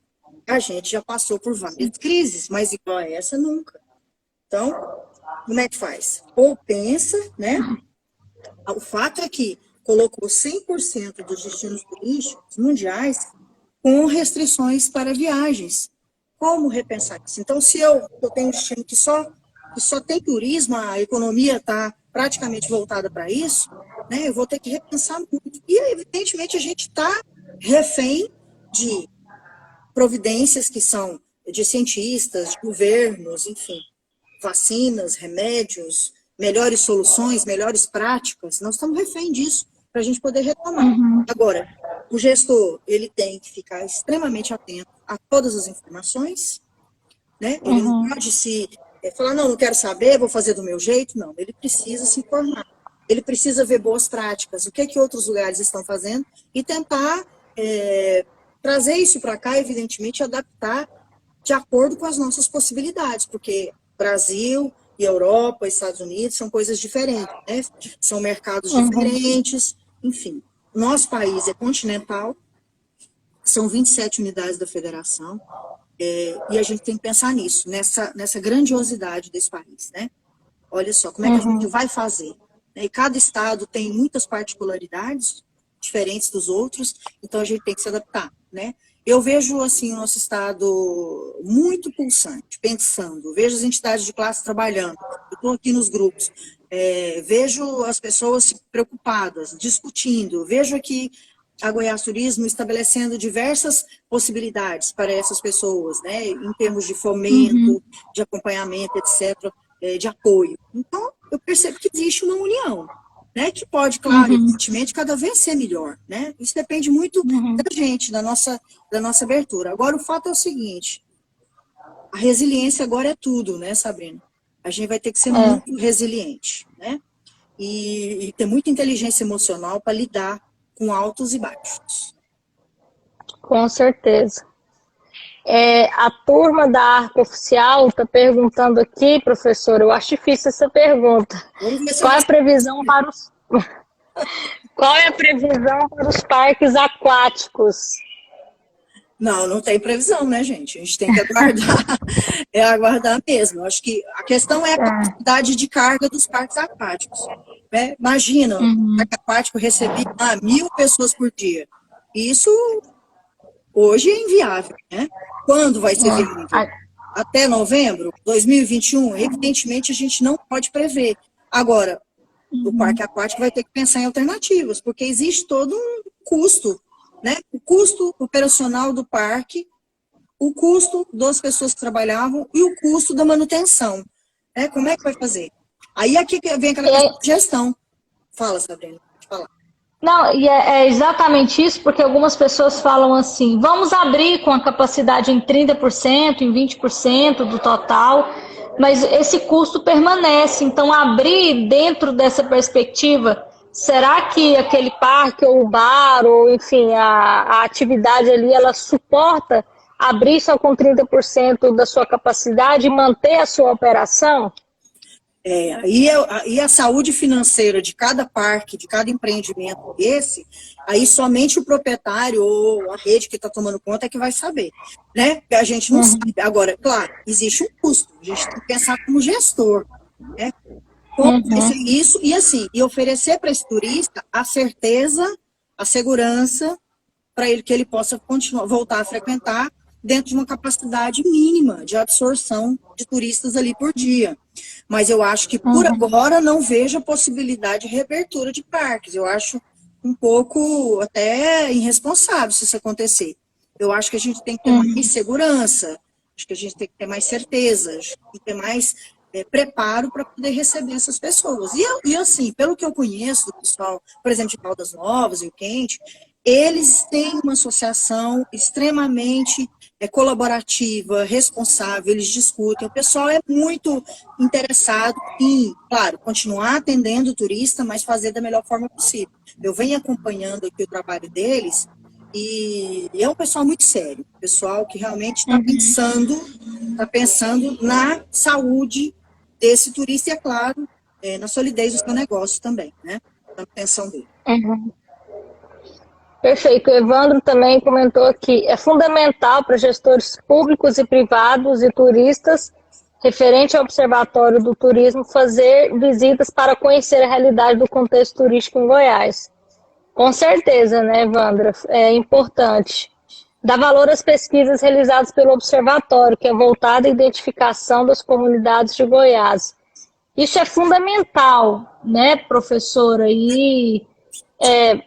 A gente já passou por várias crises, mas igual a essa, nunca. Então, como é que faz? Ou pensa, né? O fato é que colocou 100% dos destinos turísticos mundiais com restrições para viagens. Como repensar isso? Então, se eu tenho um destino que só tem turismo, a economia está praticamente voltada para isso, né, eu vou ter que repensar muito. E, evidentemente, a gente está refém de providências que são de cientistas, de governos, enfim, vacinas, remédios, melhores soluções, melhores práticas. Nós estamos refém disso para a gente poder retomar. Agora, o gestor, ele tem que ficar extremamente atento a todas as informações, né? Ele não pode se falar, não quero saber, vou fazer do meu jeito. Não, ele precisa se informar. Ele precisa ver boas práticas, o que outros lugares estão fazendo e tentar trazer isso para cá, evidentemente, adaptar de acordo com as nossas possibilidades, porque Brasil e Europa, Estados Unidos são coisas diferentes, né? São mercados diferentes, enfim. Nosso país é continental, são 27 unidades da federação, e a gente tem que pensar nisso, nessa grandiosidade desse país, né? Olha só, como é que a gente vai fazer? E cada estado tem muitas particularidades diferentes dos outros, então a gente tem que se adaptar, né? Eu vejo, assim, o nosso estado muito pulsante, pensando, vejo as entidades de classe trabalhando, eu estou aqui nos grupos, vejo as pessoas preocupadas, discutindo, vejo aqui a Goiás Turismo estabelecendo diversas possibilidades para essas pessoas, né, em termos de fomento, de acompanhamento, etc., de apoio. Então, eu percebo que existe uma união, né, que pode, claro, evidentemente, cada vez ser melhor, né? Isso depende muito da gente, da nossa abertura. Agora, o fato é o seguinte, a resiliência agora é tudo, né, Sabrina? A gente vai ter que ser muito resiliente, né? E ter muita inteligência emocional para lidar com altos e baixos. Com certeza. A turma da Arco Oficial está perguntando aqui, professor, eu acho difícil essa pergunta. Qual é a previsão para os... Qual é a previsão para os parques aquáticos? Não, não tem previsão, né, gente? A gente tem que aguardar, aguardar mesmo. Acho que a questão é a capacidade de carga dos parques aquáticos. Né? Imagina, o parque aquático recebia 1.000 pessoas por dia. Isso hoje é inviável, né? Quando vai ser viável? Até novembro de 2021? Evidentemente, a gente não pode prever. Agora, o parque aquático vai ter que pensar em alternativas, porque existe todo um custo, né? O custo operacional do parque, o custo das pessoas que trabalhavam e o custo da manutenção. Né? Como é que vai fazer? Aí aqui vem aquela questão de gestão. Fala, Sabrina, pode falar. Não, e é exatamente isso, porque algumas pessoas falam assim, vamos abrir com a capacidade em 30%, em 20% do total, mas esse custo permanece. Então, abrir dentro dessa perspectiva, será que aquele parque ou o bar, ou enfim, a atividade ali, ela suporta abrir só com 30% da sua capacidade e manter a sua operação? E a saúde financeira de cada parque, de cada empreendimento desse, aí somente o proprietário ou a rede que está tomando conta é que vai saber, né? A gente não sabe. Agora, claro, existe um custo, a gente tem que pensar como gestor, né? Como vai ser isso, e assim, e oferecer para esse turista a certeza, a segurança, para ele que ele possa continuar, voltar a frequentar dentro de uma capacidade mínima de absorção de turistas ali por dia. Mas eu acho que por agora não vejo a possibilidade de reabertura de parques. Eu acho um pouco até irresponsável se isso acontecer. Eu acho que a gente tem que ter mais segurança, acho que a gente tem que ter mais certeza, acho que tem que ter mais preparo para poder receber essas pessoas. E assim, pelo que eu conheço do pessoal, por exemplo, de Caldas Novas e o Quente, eles têm uma associação extremamente colaborativa, responsável, eles discutem. O pessoal é muito interessado em, claro, continuar atendendo o turista, mas fazer da melhor forma possível. Eu venho acompanhando aqui o trabalho deles e é um pessoal muito sério, pessoal que realmente está pensando na saúde desse turista e, é claro, na solidez do seu negócio também, né? Na atenção dele. Perfeito. O Evandro também comentou que é fundamental para gestores públicos e privados e turistas, referente ao Observatório do Turismo, fazer visitas para conhecer a realidade do contexto turístico em Goiás. Com certeza, né, Evandro? É importante. Dá valor às pesquisas realizadas pelo Observatório, que é voltada à identificação das comunidades de Goiás. Isso é fundamental, né, professora? E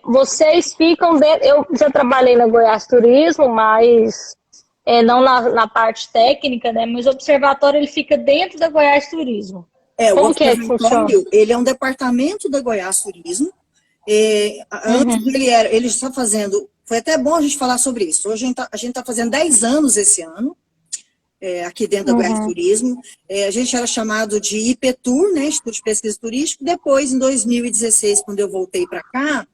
vocês ficam dentro... Eu já trabalhei na Goiás Turismo, mas não na parte técnica, né? Mas o observatório ele fica dentro da Goiás Turismo. Como o que é que funciona? Ele é um departamento da Goiás Turismo. Antes ele está fazendo... Foi até bom a gente falar sobre isso. Hoje a gente está fazendo 10 anos esse ano, aqui dentro da Goiás Turismo. A gente era chamado de IPTUR, né, Instituto de Pesquisa Turística. Depois, em 2016, quando eu voltei para cá,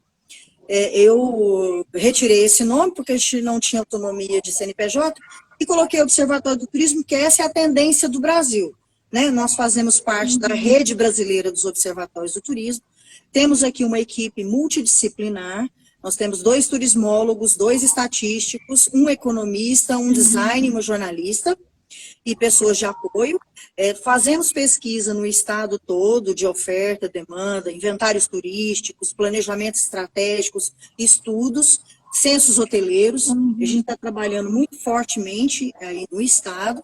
eu retirei esse nome, porque a gente não tinha autonomia de CNPJ, e coloquei o Observatório do Turismo, que essa é a tendência do Brasil. Né? Nós fazemos parte da rede brasileira dos observatórios do turismo. Temos aqui uma equipe multidisciplinar. Nós temos 2 turismólogos, 2 estatísticos, um economista, um designer, uma jornalista e pessoas de apoio. Fazemos pesquisa no estado todo de oferta, demanda, inventários turísticos, planejamentos estratégicos, estudos, censos hoteleiros. A gente está trabalhando muito fortemente aí no estado.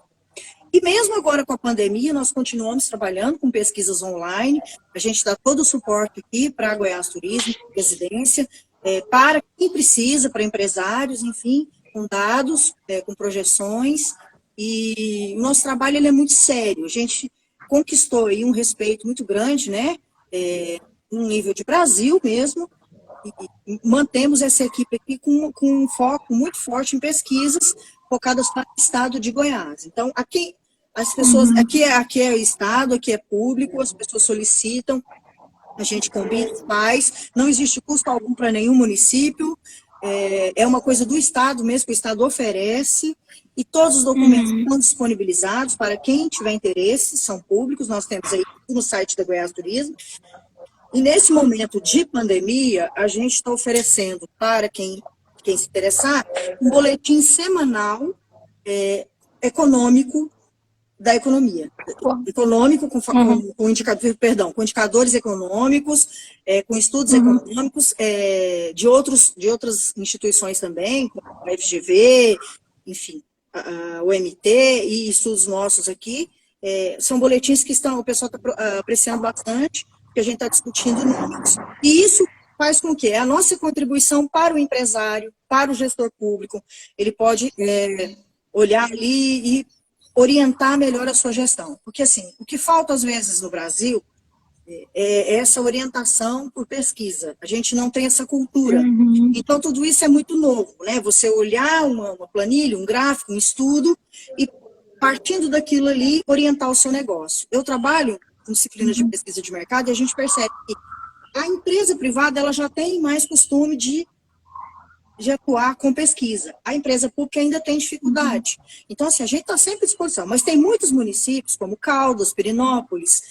E mesmo agora com a pandemia, nós continuamos trabalhando com pesquisas online. A gente dá todo o suporte aqui para a Goiás Turismo, residência, para quem precisa, para empresários, enfim, com dados, com projeções. E o nosso trabalho ele é muito sério. A gente conquistou aí um respeito muito grande, né? Um nível de Brasil mesmo. E mantemos essa equipe aqui com um foco muito forte em pesquisas focadas para o estado de Goiás. Então, aqui as pessoas, aqui é estado, aqui é público, as pessoas solicitam, a gente combina, faz, não existe custo algum para nenhum município, é uma coisa do estado mesmo, que o estado oferece, e todos os documentos estão disponibilizados para quem tiver interesse, são públicos, nós temos aí no site da Goiás Turismo. E nesse momento de pandemia, a gente está oferecendo para quem se interessar, um boletim semanal econômico da economia. Econômico com indicadores econômicos, com estudos econômicos de outras instituições também, como a FGV, enfim, a OMT e estudos nossos aqui. São boletins que o pessoal está apreciando bastante, que a gente está discutindo números. E isso faz com que a nossa contribuição para o empresário, para o gestor público, ele pode olhar ali e orientar melhor a sua gestão. Porque, assim, o que falta, às vezes, no Brasil é essa orientação por pesquisa. A gente não tem essa cultura. Então, tudo isso é muito novo, né? Você olhar uma planilha, um gráfico, um estudo e, partindo daquilo ali, orientar o seu negócio. Eu trabalho com disciplinas de pesquisa de mercado e a gente percebe que a empresa privada ela já tem mais costume de atuar com pesquisa. A empresa pública ainda tem dificuldade. Então, assim, a gente está sempre à disposição. Mas tem muitos municípios, como Caldas, Pirenópolis,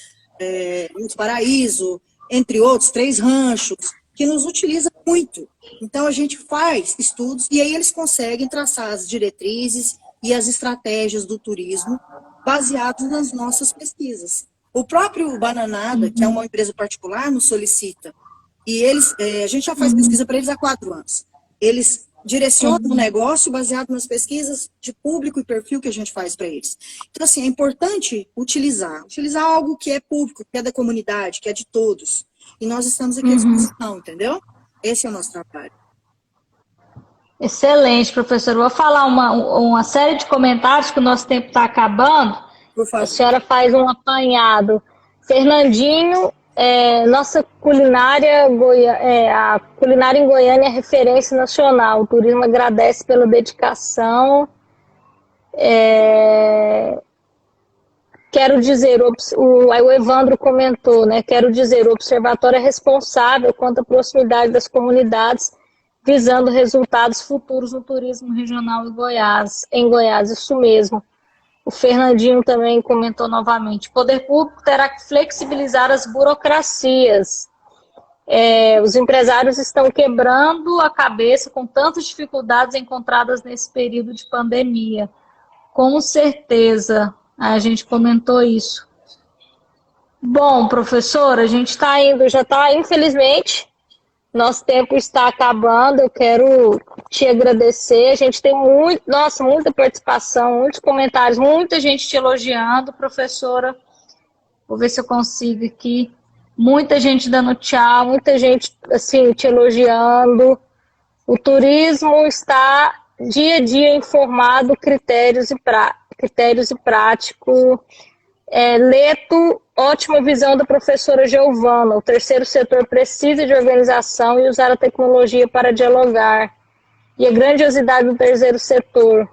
Alto Paraíso, entre outros, Três Ranchos, que nos utilizam muito. Então, a gente faz estudos e aí eles conseguem traçar as diretrizes e as estratégias do turismo baseados nas nossas pesquisas. O próprio Bananada, que é uma empresa particular, nos solicita. E a gente já faz pesquisa para eles há 4 anos. Eles direcionam o negócio baseado nas pesquisas de público e perfil que a gente faz para eles. Então, assim, é importante utilizar algo que é público, que é da comunidade, que é de todos. E nós estamos aqui à disposição, entendeu? Esse é o nosso trabalho. Excelente, professor. Vou falar uma série de comentários que o nosso tempo está acabando. Por favor. A senhora faz um apanhado. Fernandinho, nossa culinária, a culinária em Goiânia é referência nacional. O turismo agradece pela dedicação. Quero dizer, o Evandro comentou, né? Quero dizer, o observatório é responsável quanto à proximidade das comunidades, visando resultados futuros no turismo regional em Goiás, isso mesmo. O Fernandinho também comentou novamente. O poder público terá que flexibilizar as burocracias. Os empresários estão quebrando a cabeça com tantas dificuldades encontradas nesse período de pandemia. Com certeza, a gente comentou isso. Bom, professora, a gente está indo, já está, infelizmente, nosso tempo está acabando. Eu quero te agradecer. A gente tem muita participação, muitos comentários, muita gente te elogiando, professora. Vou ver se eu consigo aqui. Muita gente dando tchau, muita gente assim, te elogiando. O turismo está dia a dia informado, critérios e prático. Leto, ótima visão da professora Giovana. O terceiro setor precisa de organização e usar a tecnologia para dialogar. E a grandiosidade do terceiro setor,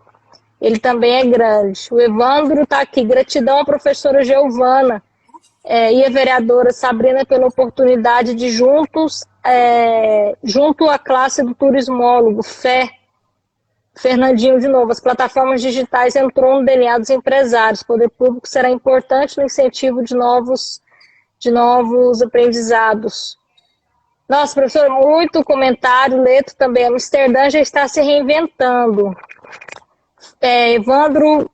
ele também é grande. O Evandro está aqui. Gratidão à professora Giovana e a vereadora Sabrina pela oportunidade de junto à classe do turismólogo, Fernandinho de novo, as plataformas digitais entrou no DNA dos empresários. O poder público será importante no incentivo de novos aprendizados. Nossa, professor, muito comentário. Leto também. Amsterdã já está se reinventando. Evandro,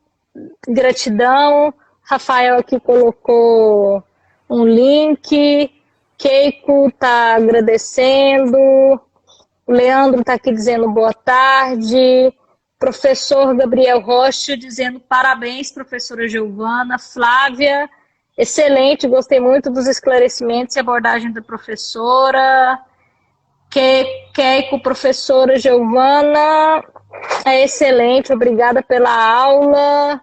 gratidão. Rafael aqui colocou um link. Keiko está agradecendo. O Leandro está aqui dizendo boa tarde. Professor Gabriel Rocha dizendo parabéns, professora Giovana. Flávia, excelente, gostei muito dos esclarecimentos e abordagem da professora. Keiko, professora Giovana, excelente, obrigada pela aula.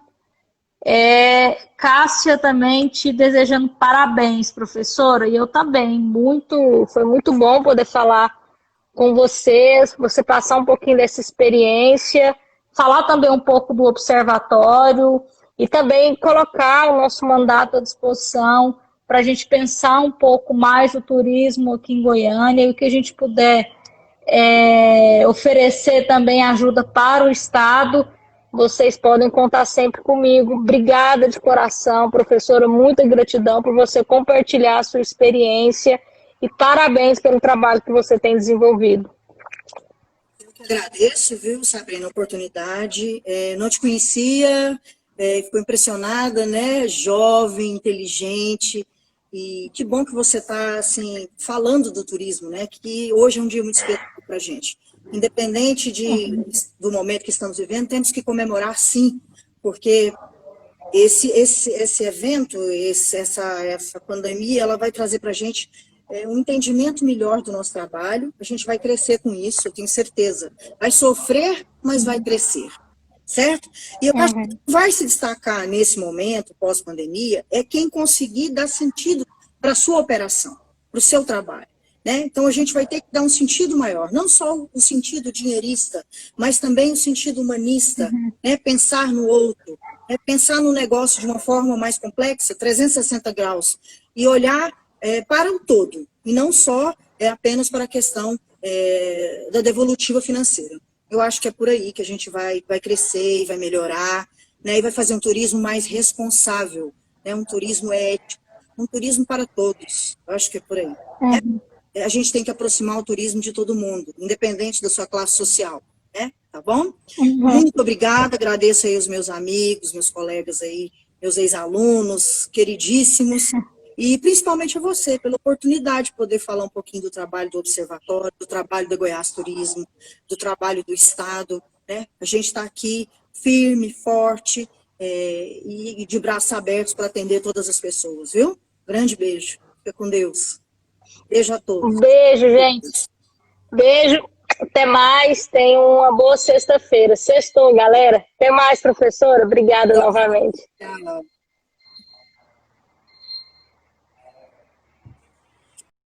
Cássia também te desejando parabéns, professora. E eu também, foi muito bom poder falar com você passar um pouquinho dessa experiência, falar também um pouco do observatório e também colocar o nosso mandato à disposição para a gente pensar um pouco mais o turismo aqui em Goiânia e o que a gente puder oferecer também ajuda para o Estado, vocês podem contar sempre comigo. Obrigada de coração, professora, muita gratidão por você compartilhar a sua experiência e parabéns pelo trabalho que você tem desenvolvido. Eu que agradeço, viu, Sabrina, a oportunidade. Não te conhecia, ficou impressionada, né? Jovem, inteligente. E que bom que você está assim, falando do turismo, né? Que hoje é um dia muito especial para a gente. Independente do momento que estamos vivendo, temos que comemorar sim, porque esse evento, essa pandemia, ela vai trazer para a gente um entendimento melhor do nosso trabalho. A gente vai crescer com isso, eu tenho certeza. Vai sofrer, mas vai crescer, certo? E eu acho que vai se destacar nesse momento, pós-pandemia, é quem conseguir dar sentido para a sua operação, para o seu trabalho. Né? Então, a gente vai ter que dar um sentido maior, não só o sentido dinheirista, mas também o sentido humanista, né? Pensar no outro, né? Pensar no negócio de uma forma mais complexa, 360 graus, e olhar para o todo, e não só apenas para a questão da devolutiva financeira. Eu acho que é por aí que a gente vai crescer e vai melhorar, né? E vai fazer um turismo mais responsável, né? Um turismo ético, um turismo para todos. Eu acho que é por aí. A gente tem que aproximar o turismo de todo mundo, independente da sua classe social, né? Tá bom? Muito obrigada, agradeço aí os meus amigos, meus colegas aí, meus ex-alunos, queridíssimos, e principalmente a você, pela oportunidade de poder falar um pouquinho do trabalho do Observatório, do trabalho da Goiás Turismo, do trabalho do Estado, né? A gente está aqui firme, forte, e de braços abertos para atender todas as pessoas, viu? Grande beijo. Fica com Deus. Beijo a todos. Um beijo, gente. Beijo. Até mais. Tenham uma boa sexta-feira. Sextou, galera. Até mais, professora. Obrigada novamente. Tchau.